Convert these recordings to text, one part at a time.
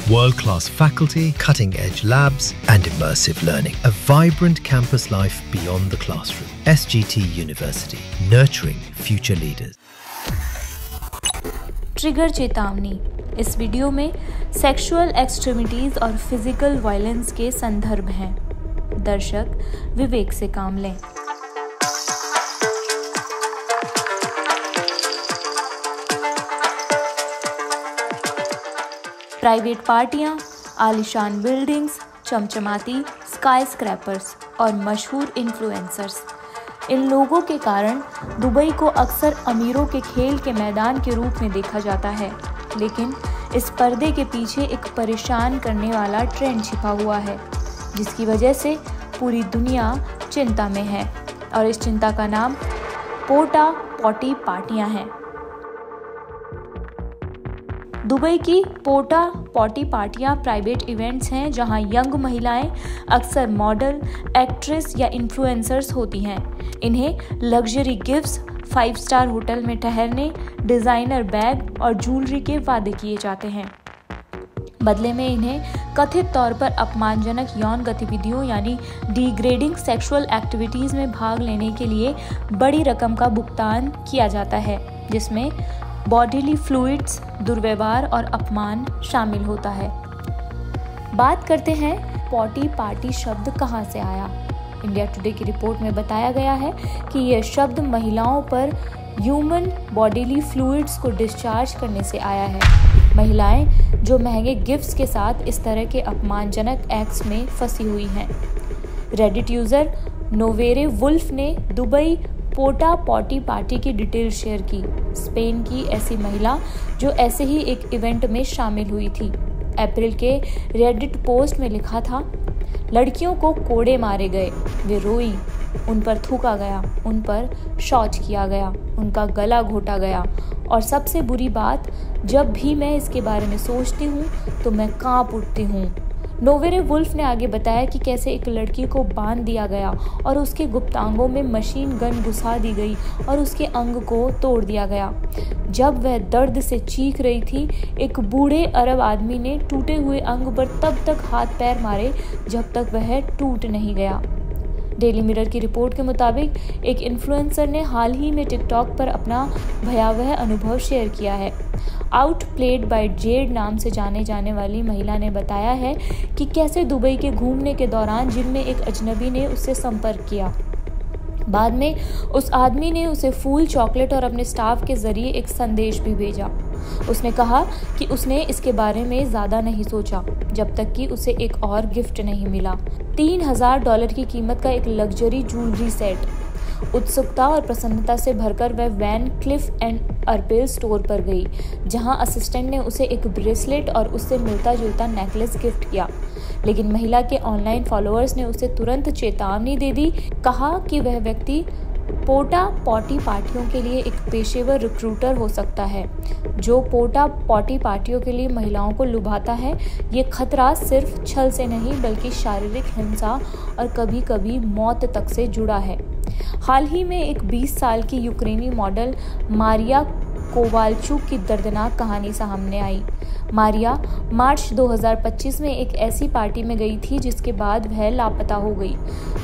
World-class faculty, cutting-edge labs and immersive learning. A vibrant campus life beyond the classroom. SGT University, nurturing future leaders. Trigger चेतावनी। इस video में sexual extremities और physical violence के संदर्भ हैं। दर्शक विवेक से काम लें। प्राइवेट पार्टियां, आलीशान बिल्डिंग्स, चमचमाती स्काई स्क्रैपर्स और मशहूर इन्फ्लुएंसर्स, इन लोगों के कारण दुबई को अक्सर अमीरों के खेल के मैदान के रूप में देखा जाता है। लेकिन इस पर्दे के पीछे एक परेशान करने वाला ट्रेंड छिपा हुआ है, जिसकी वजह से पूरी दुनिया चिंता में है। और इस चिंता का नाम पोटा पॉटी पार्टियां हैं। दुबई की पोटा पॉटी पार्टियां प्राइवेट इवेंट्स हैं जहां यंग महिलाएं अक्सर मॉडल, एक्ट्रेस या इन्फ्लुएंसर्स होती हैं। इन्हें लग्जरी गिफ्ट्स, 5 स्टार होटल में ठहरने, डिज़ाइनर बैग और ज्वेलरी के वादे किए जाते हैं। बदले में इन्हें कथित तौर पर अपमानजनक यौन गतिविधियों यानी डिग्रेडिंग सेक्सुअल एक्टिविटीज़ में भाग लेने के लिए बड़ी रकम का भुगतान किया जाता है, जिसमें बॉडीली फ्लूइड्स, दुर्व्यवहार और अपमान शामिल होता है। बात करते हैं पॉटी पार्टी शब्द कहाँ से आया। इंडिया टुडे की रिपोर्ट में बताया गया है कि यह शब्द महिलाओं पर ह्यूमन बॉडीली फ्लूइड्स को डिस्चार्ज करने से आया है। महिलाएं जो महंगे गिफ्ट्स के साथ इस तरह के अपमानजनक एक्ट्स में फंसी हुई हैं। रेडिट यूज़र नोवेरे वुल्फ ने दुबई पोटा पॉटी पार्टी की डिटेल शेयर की। स्पेन की ऐसी महिला जो ऐसे ही एक इवेंट में शामिल हुई थी। अप्रैल के रेडिट पोस्ट में लिखा था, लड़कियों को कोड़े मारे गए, वे रोई, उन पर थूका गया, उन पर शौच किया गया, उनका गला घोटा गया और सबसे बुरी बात, जब भी मैं इसके बारे में सोचती हूँ तो मैं कांप उठती हूँ। नोवेरे वुल्फ ने आगे बताया कि कैसे एक लड़की को बांध दिया गया और उसके गुप्तांगों में मशीन गन घुसा दी गई और उसके अंग को तोड़ दिया गया। जब वह दर्द से चीख रही थी, एक बूढ़े अरब आदमी ने टूटे हुए अंग पर तब तक हाथ पैर मारे जब तक वह टूट नहीं गया। डेली मिरर की रिपोर्ट के मुताबिक एक इन्फ्लुएंसर ने हाल ही में टिकटॉक पर अपना भयावह अनुभव शेयर किया है। आउटप्लेड बाय जेड नाम से जाने जाने वाली महिला ने बताया है कि कैसे दुबई के घूमने के दौरान जिम में एक अजनबी ने उससे संपर्क किया। बाद में उस आदमी ने उसे फूल, चॉकलेट और अपने स्टाफ के जरिए एक संदेश भी भेजा। उसने कहा कि उसने इसके बारे में ज़्यादा नहीं सोचा जब तक कि उसे एक और गिफ्ट नहीं मिला। $3000 की कीमत का एक लग्जरी ज्वेलरी सेट। उत्सुकता और प्रसन्नता से भरकर वह वैन क्लिफ एंड अर्पेल स्टोर पर गई, जहां असिस्टेंट ने उसे एक ब्रेसलेट और उससे मिलता जुलता नेकलेस गिफ्ट किया। लेकिन महिला के ऑनलाइन फॉलोअर्स ने उसे तुरंत चेतावनी दे दी। कहा कि वह व्यक्ति पोटा पॉटी पार्टियों के लिए एक पेशेवर रिक्रूटर हो सकता है, जो पोटा पॉटी पार्टियों के लिए महिलाओं को लुभाता है। ये खतरा सिर्फ छल से नहीं बल्कि शारीरिक हिंसा और कभी कभी मौत तक से जुड़ा है। हाल ही में एक 20 साल की यूक्रेनी मॉडल मारिया कोवालचुक की दर्दनाक कहानी सामने आई। मारिया मार्च 2025 में एक ऐसी पार्टी में गई थी जिसके बाद वह लापता हो गई।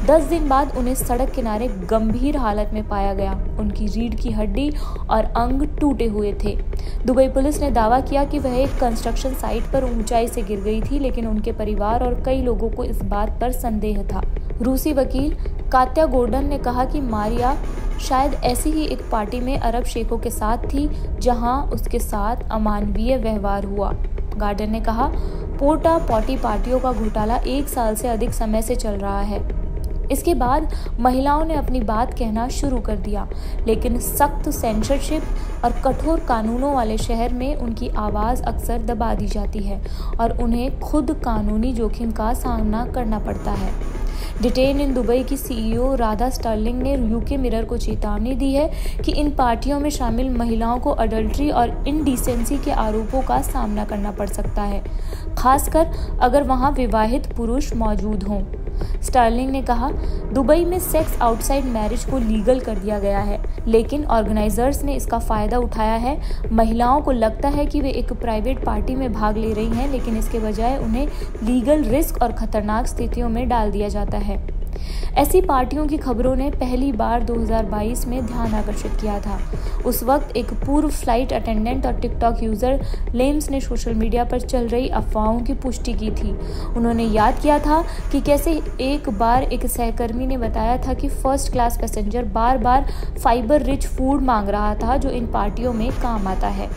10 दिन बाद उन्हें सड़क किनारे गंभीर हालत में पाया गया। उनकी रीढ़ की हड्डी और अंग टूटे हुए थे। दुबई पुलिस ने दावा किया कि वह एक कंस्ट्रक्शन साइट पर ऊंचाई से गिर गई थी, लेकिन उनके परिवार और कई लोगों को इस बात पर संदेह था। रूसी वकील कात्या गोर्डन ने कहा कि मारिया शायद ऐसी ही एक पार्टी में अरब शेखों के साथ थी जहां उसके साथ अमानवीय व्यवहार हुआ। गार्डन ने कहा, पोटा पॉटी पार्टियों का घोटाला 1 साल से अधिक समय से चल रहा है। इसके बाद महिलाओं ने अपनी बात कहना शुरू कर दिया, लेकिन सख्त सेंसरशिप और कठोर कानूनों वाले शहर में उनकी आवाज़ अक्सर दबा दी जाती है और उन्हें खुद कानूनी जोखिम का सामना करना पड़ता है। डिटेन इन दुबई की सीईओ राधा स्टर्लिंग ने यूके मिरर को चेतावनी दी है कि इन पार्टियों में शामिल महिलाओं को अडल्ट्री और इनडिसेंसी के आरोपों का सामना करना पड़ सकता है, खासकर अगर वहां विवाहित पुरुष मौजूद हों। स्टर्लिंग ने कहा, दुबई में सेक्स आउटसाइड मैरिज को लीगल कर दिया गया है, लेकिन ऑर्गेनाइजर्स ने इसका फ़ायदा उठाया है। महिलाओं को लगता है कि वे एक प्राइवेट पार्टी में भाग ले रही हैं, लेकिन इसके बजाय उन्हें लीगल रिस्क और ख़तरनाक स्थितियों में डाल दिया जाता है। ऐसी पार्टियों की खबरों ने पहली बार 2022 में ध्यान आकर्षित किया था। उस वक्त एक पूर्व फ्लाइट अटेंडेंट और टिकटॉक यूज़र लेम्स ने सोशल मीडिया पर चल रही अफवाहों की पुष्टि की थी। उन्होंने याद किया था कि कैसे एक बार एक सहकर्मी ने बताया था कि फर्स्ट क्लास पैसेंजर बार बार फाइबर रिच फूड मांग रहा था जो इन पार्टियों में काम आता है।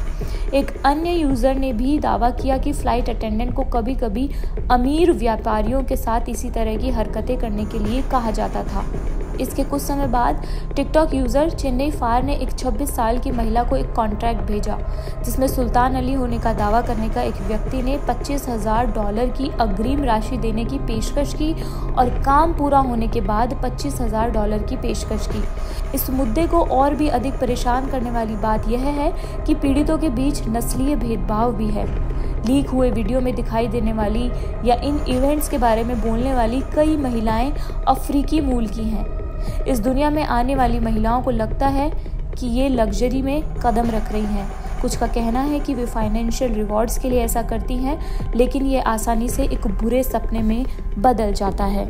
एक अन्य यूज़र ने भी दावा किया कि फ़्लाइट अटेंडेंट को कभी कभी अमीर व्यापारियों के साथ इसी तरह की हरकतें करने के लिए कहा जाता था। इसके कुछ समय बाद टिकटॉक यूज़र चेन्नई फार ने एक 26 साल की महिला को एक कॉन्ट्रैक्ट भेजा, जिसमें सुल्तान अली होने का दावा करने का एक व्यक्ति ने $25,000 की अग्रिम राशि देने की पेशकश की और काम पूरा होने के बाद $25,000 की पेशकश की। इस मुद्दे को और भी अधिक परेशान करने वाली बात यह है कि पीड़ितों के बीच नस्लीय भेदभाव भी है। लीक हुए वीडियो में दिखाई देने वाली या इन इवेंट्स के बारे में बोलने वाली कई महिलाएं अफ्रीकी मूल की हैं। इस दुनिया में आने वाली महिलाओं को लगता है कि ये लग्जरी में कदम रख रही हैं। कुछ का कहना है कि वे फाइनेंशियल रिवॉर्ड्स के लिए ऐसा करती हैं, लेकिन ये आसानी से एक बुरे सपने में बदल जाता है।